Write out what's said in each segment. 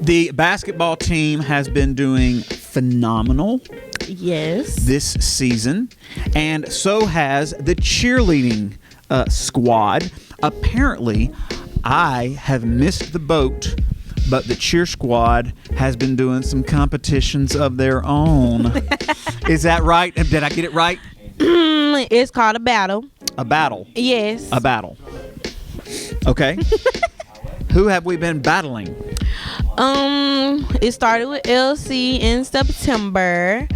The basketball team has been doing phenomenal. Yes. This season, and so has the cheerleading squad. Apparently, I have missed the boat, but the cheer squad has been doing some competitions of their own. Is that right? Did I get it right? It's called a battle. A battle? Yes. A battle. Okay. Who have we been battling? It started with LC in September.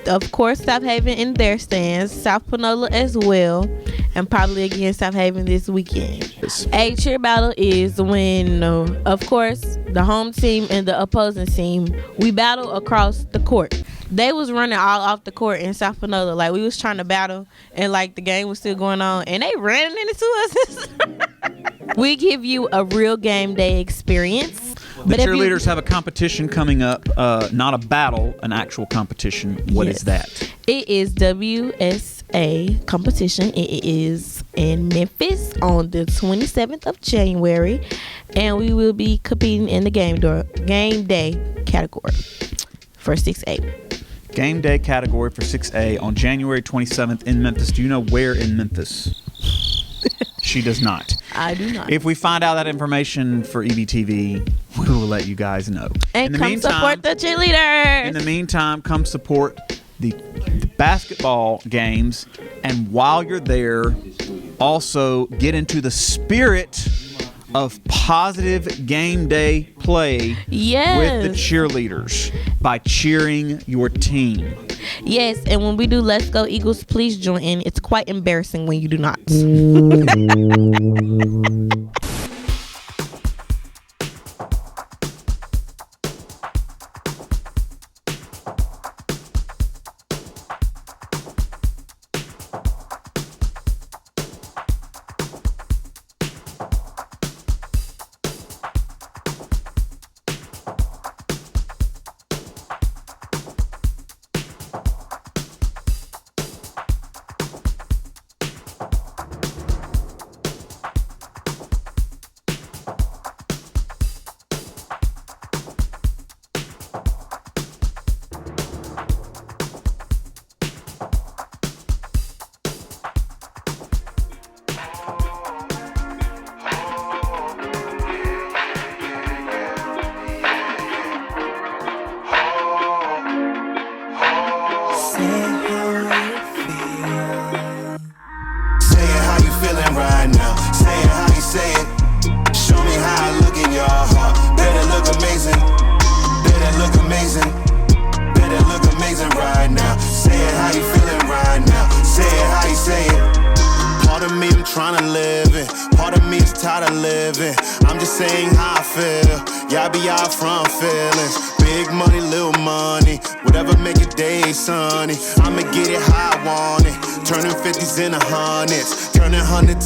Of course, South Haven in their stands. South Panola as well. And probably again South Haven this weekend. Yes. A cheer battle is when, of course, the home team and the opposing team, we battle across the court. They was running all off the court in South Panola. Like, we was trying to battle, and, like, the game was still going on, and they ran into us. We give you a real game day experience. The cheerleaders have a competition coming up, not a battle, an actual competition. What is that? It is WSA competition. It is in Memphis on the 27th of January, and we will be competing in the game day category for 6A. Game day category for 6A on January 27th in Memphis. Do you know where in Memphis? She does not. I do not. If we find out that information for EVTV, we will let you guys know. And come support the cheerleaders. In the meantime, come support the basketball games. And while you're there, also get into the spirit of positive game day play with the cheerleaders by cheering your team. Yes, and when we do Let's Go Eagles, please join in. It's quite embarrassing when you do not.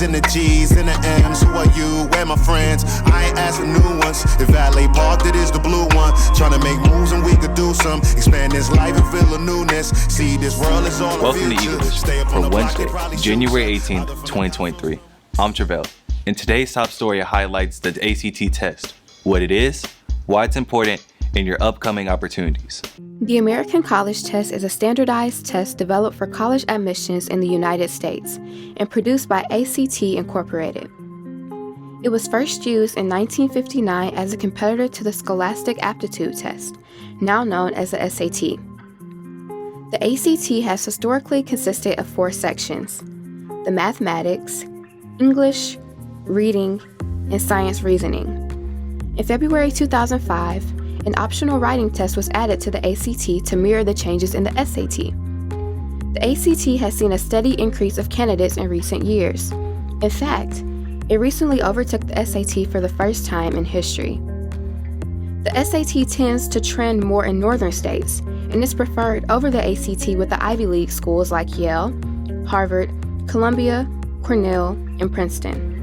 In the G's and the M's, who are you? Where my friends? I ain't asking new ones. If Valet Park, it is the blue one. Trying to make moves and we could do some. Expand this life and feel a newness. See, this world is all Welcome to EVTV for Wednesday, January 18th, 2023. I'm Travell, and today's top story highlights the ACT test, what it is, why it's important, and your upcoming opportunities. The American College Test is a standardized test developed for college admissions in the United States and produced by ACT Incorporated. It was first used in 1959 as a competitor to the Scholastic Aptitude Test, now known as the SAT. The ACT has historically consisted of 4 sections: the mathematics, English, reading, and science reasoning. In February 2005, an optional writing test was added to the ACT to mirror the changes in the SAT. The ACT has seen a steady increase of candidates in recent years. In fact, it recently overtook the SAT for the first time in history. The SAT tends to trend more in northern states and is preferred over the ACT with the Ivy League schools like Yale, Harvard, Columbia, Cornell, and Princeton.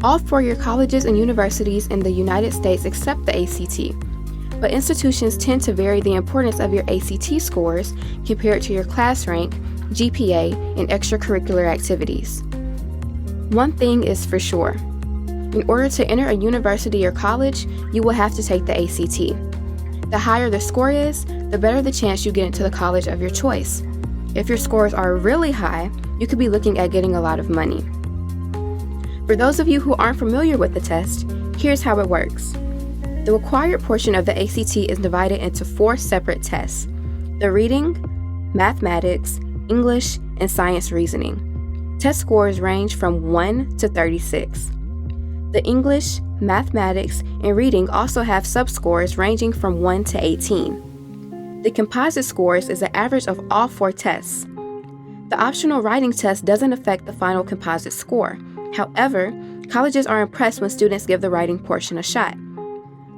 All four-year colleges and universities in the United States accept the ACT, but institutions tend to vary the importance of your ACT scores compared to your class rank, GPA, and extracurricular activities. One thing is for sure: In order to enter a university or college, you will have to take the ACT. The higher the score is, the better the chance you get into the college of your choice. If your scores are really high, you could be looking at getting a lot of money. For those of you who aren't familiar with the test, here's how it works. The required portion of the ACT is divided into 4 separate tests: the reading, mathematics, English, and science reasoning. Test scores range from 1 to 36. The English, mathematics, and reading also have subscores ranging from 1 to 18. The composite scores is the average of all 4 tests. The optional writing test doesn't affect the final composite score. However, colleges are impressed when students give the writing portion a shot.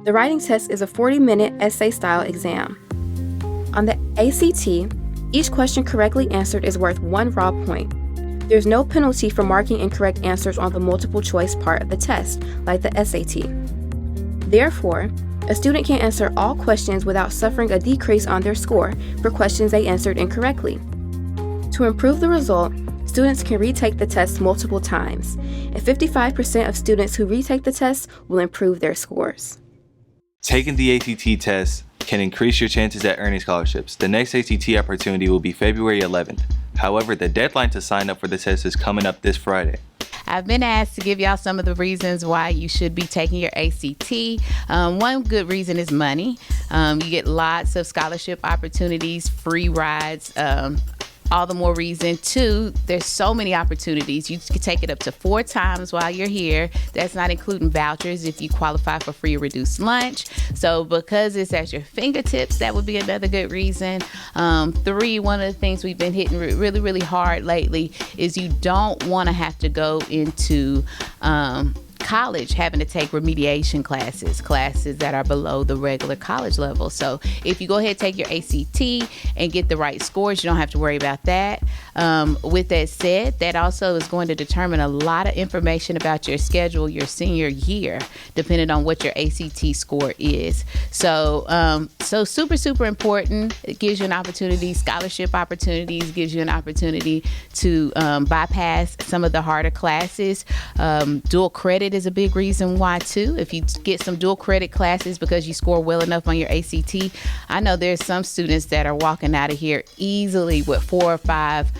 The writing test is a 40-minute essay-style exam. On the ACT, each question correctly answered is worth 1 raw point. There's no penalty for marking incorrect answers on the multiple choice part of the test, like the SAT. Therefore, a student can answer all questions without suffering a decrease on their score for questions they answered incorrectly. To improve the result, students can retake the test multiple times, and 55% of students who retake the test will improve their scores. Taking the ACT test can increase your chances at earning scholarships. The next ACT opportunity will be February 11th. However, the deadline to sign up for the test is coming up this Friday. I've been asked to give y'all some of the reasons why you should be taking your ACT. One good reason is money. You get lots of scholarship opportunities, free rides, all the more reason. 2, there's so many opportunities. You can take it up to 4 times while you're here. That's not including vouchers if you qualify for free or reduced lunch. So because it's at your fingertips, that would be another good reason. 3, one of the things we've been hitting really, really hard lately is you don't want to have to go into college having to take remediation classes that are below the regular college level. So if you go ahead and take your ACT and get the right scores, you don't have to worry about that. With that said, that also is going to determine a lot of information about your schedule your senior year, depending on what your ACT score is. So super, super important. It gives you an opportunity, scholarship opportunities, gives you an opportunity to bypass some of the harder classes. Dual credit is a big reason why too. If you get some dual credit classes because you score well enough on your ACT, I know there's some students that are walking out of here easily with 4 or 5,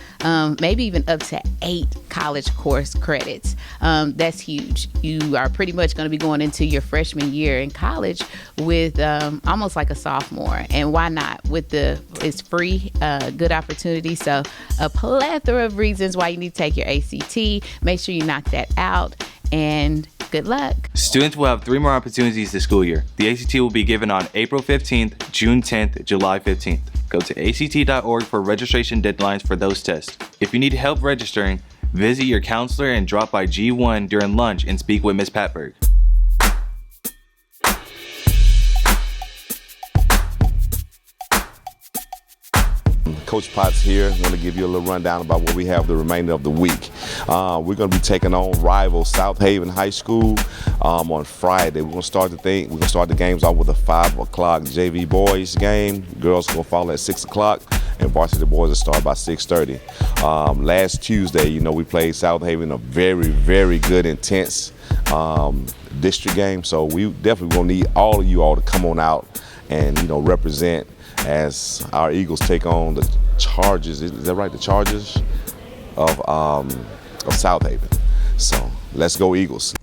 maybe even up to 8 college course credits. That's huge. You are pretty much going to be going into your freshman year in college with almost like a sophomore. And why not? It's free, good opportunity. So a plethora of reasons why you need to take your ACT. Make sure you knock that out. And good luck. Students will have 3 more opportunities this school year. The ACT will be given on April 15th, June 10th, July 15th. Go to ACT.org for registration deadlines for those tests. If you need help registering, visit your counselor and drop by G1 during lunch and speak with Ms. Patberg. Coach Potts here. I want to give you a little rundown about what we have the remainder of the week. We're going to be taking on rival South Haven High School on Friday. We're going to start the games off with a 5 o'clock JV boys game. Girls are going to follow at 6 o'clock, and varsity boys will start by 6:30. Last Tuesday, we played South Haven, a very, very good, intense district game. So we definitely going to need all of you all to come on out and represent as our Eagles take on the Chargers. Is that right? The Chargers of South Haven. So let's go Eagles.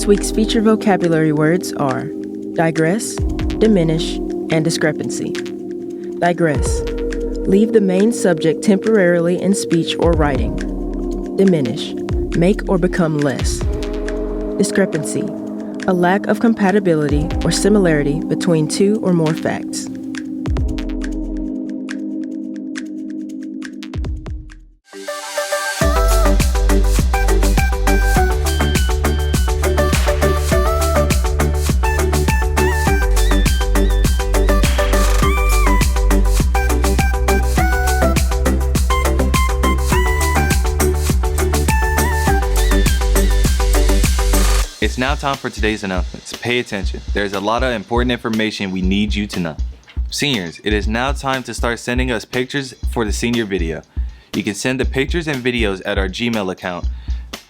This week's feature vocabulary words are digress, diminish, and discrepancy. Digress. Leave the main subject temporarily in speech or writing. Diminish. Make or become less. Discrepancy. A lack of compatibility or similarity between two or more facts. It's now time for today's announcements. Pay attention. There's a lot of important information we need you to know. Seniors, it is now time to start sending us pictures for the senior video. You can send the pictures and videos at our Gmail account,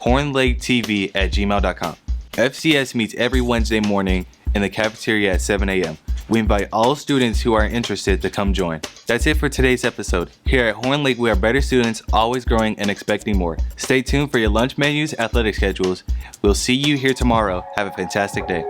hornlaketv@gmail.com. FCS meets every Wednesday morning in the cafeteria at 7 a.m. We invite all students who are interested to come join. That's it for today's episode. Here at Horn Lake, we are better students, always growing and expecting more. Stay tuned for your lunch menus, athletic schedules. We'll see you here tomorrow. Have a fantastic day.